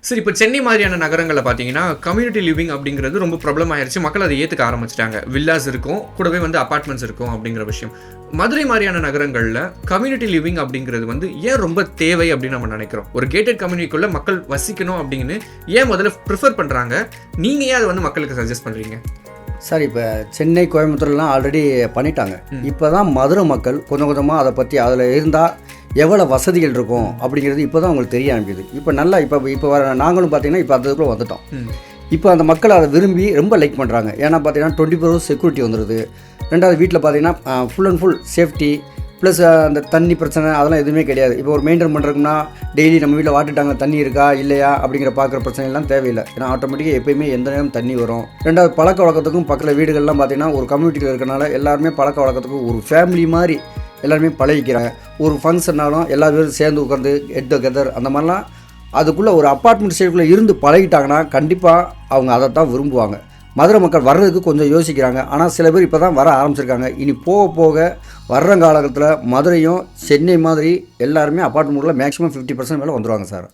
சரி, இப்போ சென்னை மாதிரியான நகரங்கள்ல பார்த்தீங்கன்னா, கம்யூனிட்டி லிவிங் அப்படிங்கிறது ரொம்ப பிரபலம் ஆயிருச்சு. மக்கள் அதை ஏத்துக்க ஆரம்பிச்சுட்டாங்க. வில்லாஸ் இருக்கும், கூடவே அபார்ட்மெண்ட்ஸ் இருக்கும் அப்படிங்கிற விஷயம். மதுரை மாரியான நகரங்கள்ல கம்யூனிட்டி லிவிங் அப்படிங்கிறது ஏன் ரொம்ப தேவை அப்படின்னு நம்ம நினைக்கிறோம்? ஒரு கேட்டட் கம்யூனிட்டிக்குள்ள மக்கள் வசிக்கணும் அப்படின்னு ஏன் முதல்ல ப்ரிஃபர் பண்றாங்க? நீங்க ஏன் அதை மக்களுக்கு சஜெஸ்ட் பண்றீங்க? சார், இப்போ சென்னை, கோயம்புத்தூர்லாம் ஆல்ரெடி பண்ணிட்டாங்க. இப்போ தான் மதுரை மக்கள் கொஞ்சம் கொஞ்சமாக அதை பற்றி அதில் இருந்தால் எவ்வளோ வசதிகள் இருக்கும் அப்படிங்கிறது இப்போ தான் அவங்களுக்கு தெரிய ஆரம்பிக்குது. இப்போ நல்லா இப்போ வர நாங்களும் பார்த்தீங்கன்னா இப்போ அதுக்குள்ளே வந்துட்டோம். இப்போ அந்த மக்கள் அதை விரும்பி ரொம்ப லைக் பண்ணுறாங்க. ஏன்னா பார்த்தீங்கன்னா 24 hours செக்யூரிட்டி வந்துடுது. ரெண்டாவது வீட்டில் பார்த்தீங்கன்னா full and full safety plus அந்த தண்ணி பிரச்சனை அதெல்லாம் எதுவுமே கிடையாது. இப்போ ஒரு மெயின்டைன் பண்ணுறதுக்குன்னா டெய்லி நம்ம வீட்டில் வாட்டர் டேங்கில் தண்ணி இருக்கா இல்லையா அப்படிங்கிற பார்க்குற பிரச்சனைலாம் தேவையில்லை. ஏன்னா ஆட்டோமேட்டிக்காக எப்போயுமே எந்த நேரம் தண்ணி வரும். ரெண்டாவது பழக்க வழக்கத்துக்கும் பக்கத்தில் வீடுகள்லாம் பார்த்தீங்கன்னா ஒரு கம்யூனிட்டியில் இருக்கனால எல்லாருமே பழக்க வழக்கத்துக்கும் ஒரு ஃபேமிலி மாதிரி எல்லாருமே பழகிக்கிறாங்க. ஒரு ஃபங்க்ஷன்னாலும் எல்லா பேரும் சேர்ந்து உட்காந்து கெட் டுகெதர் அந்த மாதிரிலாம் அதுக்குள்ளே ஒரு அப்பார்ட்மெண்ட் சைடுக்குள்ளே இருந்து பழகிட்டாங்கன்னா கண்டிப்பாக அவங்க அதை தான் விரும்புவாங்க. மதுரை மக்கள் வர்றதுக்கு கொஞ்சம் யோசிக்கிறாங்க. ஆனால் சில பேர் இப்போ தான் வர ஆரம்பிச்சிருக்காங்க. இனி போக போக வர்ற காலகட்டத்தில் மதுரையும் சென்னை மாதிரி எல்லாருமே அப்பார்ட்மெண்ட்டில் மேக்ஸிமம் 50% மேலே வந்துடுவாங்க சார்.